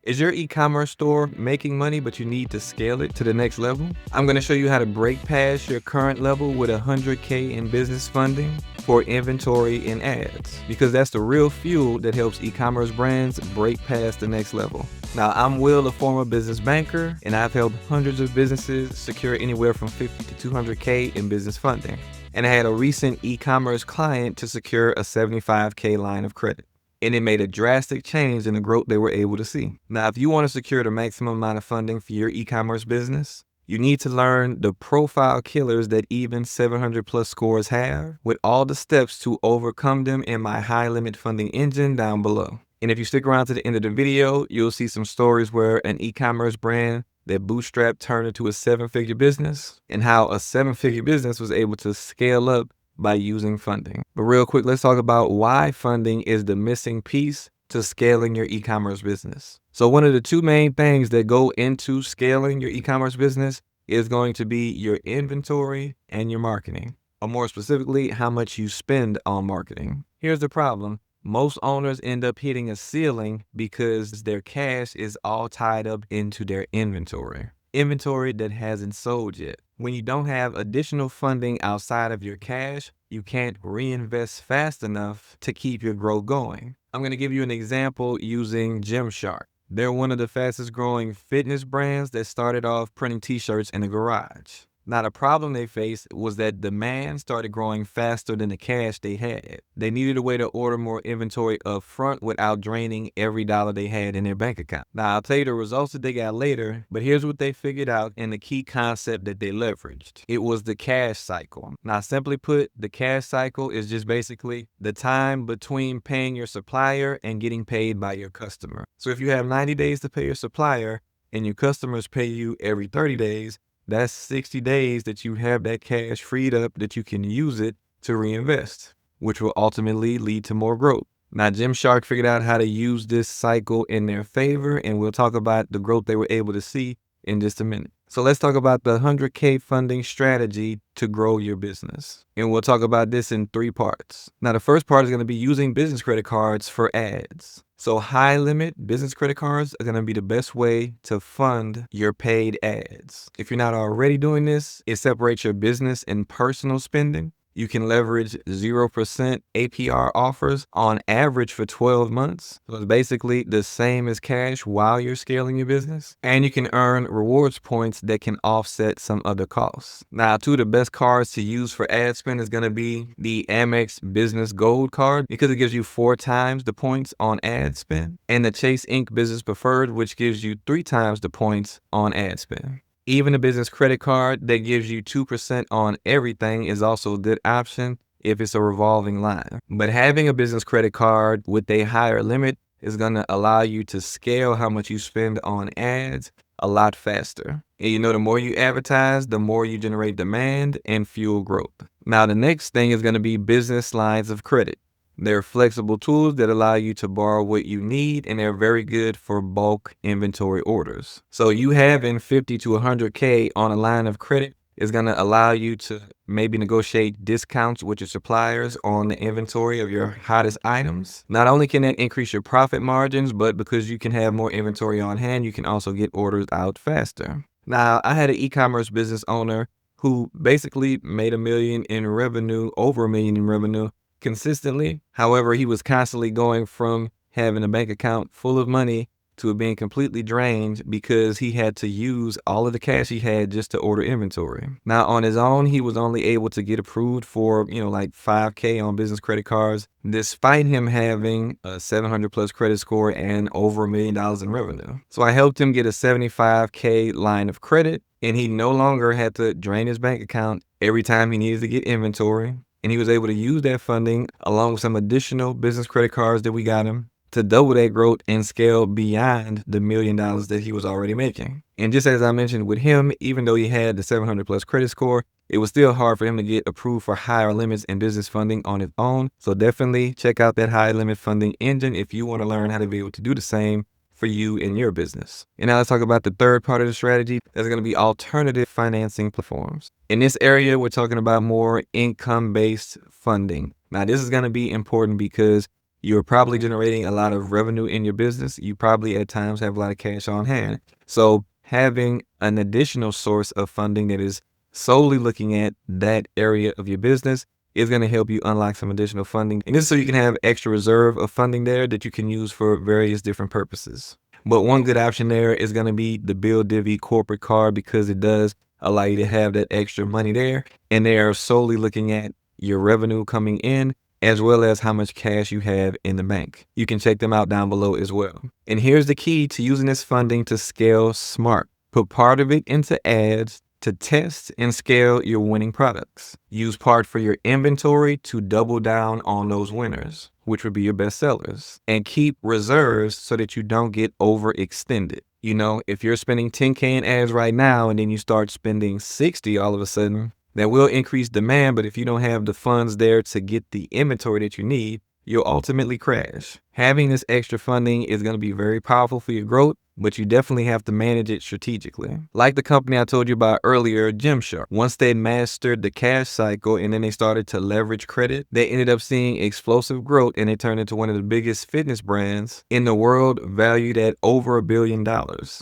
Is your e-commerce store making money, but you need to scale it to the next level? I'm going to show you how to break past your current level with 100K in business funding for inventory and ads, because that's the real fuel that helps e-commerce brands break past the next level. Now, I'm Will, a former business banker, and I've helped hundreds of businesses secure anywhere from 50 to 200K in business funding. And I had a recent e-commerce client to secure a 75K line of credit. And it made a drastic change in the growth they were able to see. Now, if you want to secure the maximum amount of funding for your e-commerce business, you need to learn the profile killers that even 700 plus scores have, with all the steps to overcome them in my high limit funding engine down below. And if you stick around to the end of the video, you'll see some stories where an e-commerce brand that bootstrapped turned into a 7-figure business, and how a 7-figure business was able to scale up by using funding. But real quick, let's talk about why funding is the missing piece to scaling your e-commerce business. So one of the two main things that go into scaling your e-commerce business is going to be your inventory and your marketing, or more specifically, how much you spend on marketing. Here's the problem. Most owners end up hitting a ceiling because their cash is all tied up into their inventory that hasn't sold yet. When you don't have additional funding outside of your cash, you can't reinvest fast enough to keep your growth going. I'm going to give you an example using Gymshark. They're one of the fastest growing fitness brands that started off printing t-shirts in the garage. Now, the problem they faced was that demand started growing faster than the cash they had. They needed a way to order more inventory up front without draining every dollar they had in their bank account. Now, I'll tell you the results that they got later, but here's what they figured out and the key concept that they leveraged. It was the cash cycle. Now, simply put, the cash cycle is just basically the time between paying your supplier and getting paid by your customer. So if you have 90 days to pay your supplier and your customers pay you every 30 days, that's 60 days that you have that cash freed up that you can use it to reinvest, which will ultimately lead to more growth. Now, Gymshark figured out how to use this cycle in their favor, and we'll talk about the growth they were able to see in just a minute. So let's talk about the 100K funding strategy to grow your business. And we'll talk about this in 3 parts. Now, the first part is going to be using business credit cards for ads. So high limit business credit cards are going to be the best way to fund your paid ads. If you're not already doing this, it separates your business and personal spending. You can leverage 0% APR offers on average for 12 months. So it's basically the same as cash while you're scaling your business. And you can earn rewards points that can offset some other costs. Now, 2 of the best cards to use for ad spend is going to be the Amex Business Gold card, because it gives you 4 times the points on ad spend, and the Chase Inc. Business Preferred, which gives you 3 times the points on ad spend. Even a business credit card that gives you 2% on everything is also a good option if it's a revolving line. But having a business credit card with a higher limit is going to allow you to scale how much you spend on ads a lot faster. And you know, the more you advertise, the more you generate demand and fuel growth. Now, the next thing is going to be business lines of credit. They're flexible tools that allow you to borrow what you need, and they're very good for bulk inventory orders. So you having 50 to 100K on a line of credit is going to allow you to maybe negotiate discounts with your suppliers on the inventory of your hottest items. Not only can that increase your profit margins, but because you can have more inventory on hand, you can also get orders out faster. Now, I had an e-commerce business owner who basically made $1 million in revenue, over $1 million in revenue, consistently. However, he was constantly going from having a bank account full of money to it being completely drained because he had to use all of the cash he had just to order inventory. Now, on his own, he was only able to get approved for, like 5K on business credit cards, despite him having a 700 plus credit score and over $1 million in revenue. So I helped him get a 75K line of credit, and he no longer had to drain his bank account every time he needed to get inventory. And he was able to use that funding along with some additional business credit cards that we got him to double that growth and scale beyond the $1 million that he was already making. And just as I mentioned with him, even though he had the 700 plus credit score, it was still hard for him to get approved for higher limits in business funding on his own. So definitely check out that high limit funding engine if you want to learn how to be able to do the same for you in your business. And now let's talk about the third part of the strategy. That's going to be alternative financing platforms. In this area, we're talking about more income-based funding. Now, this is going to be important because You're probably generating a lot of revenue in your business. You probably at times have a lot of cash on hand. So having an additional source of funding that is solely looking at that area of your business is going to help you unlock some additional funding. And this is so you can have extra reserve of funding there that you can use for various different purposes. But one good option there is going to be the Bill Divvy corporate card, because it does allow you to have that extra money there. And they are solely looking at your revenue coming in as well as how much cash you have in the bank. You can check them out down below as well. And here's the key to using this funding to scale smart. Put part of it into ads to test and scale your winning products. Use part for your inventory to double down on those winners, which would be your best sellers. And keep reserves so that you don't get overextended. You know, if you're spending 10K in ads right now and then you start spending 60 all of a sudden, that will increase demand, but if you don't have the funds there to get the inventory that you need, you'll ultimately crash. Having this extra funding is going to be very powerful for your growth, but you definitely have to manage it strategically. Like the company I told you about earlier, Gymshark. Once they mastered the cash cycle and then they started to leverage credit, they ended up seeing explosive growth, and it turned into one of the biggest fitness brands in the world, valued at over $1 billion.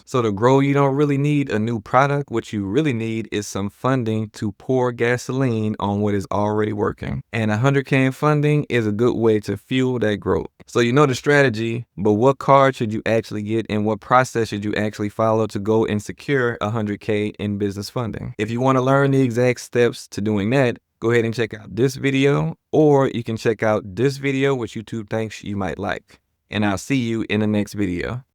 So to grow, you don't really need a new product. What you really need is some funding to pour gasoline on what is already working. And 100K in funding is a good way to fuel that growth. So you know the strategy, but what card should you actually get and what process should you actually follow to go and secure 100K in business funding? If you want to learn the exact steps to doing that, go ahead and check out this video, or you can check out this video which YouTube thinks you might like. And I'll see you in the next video.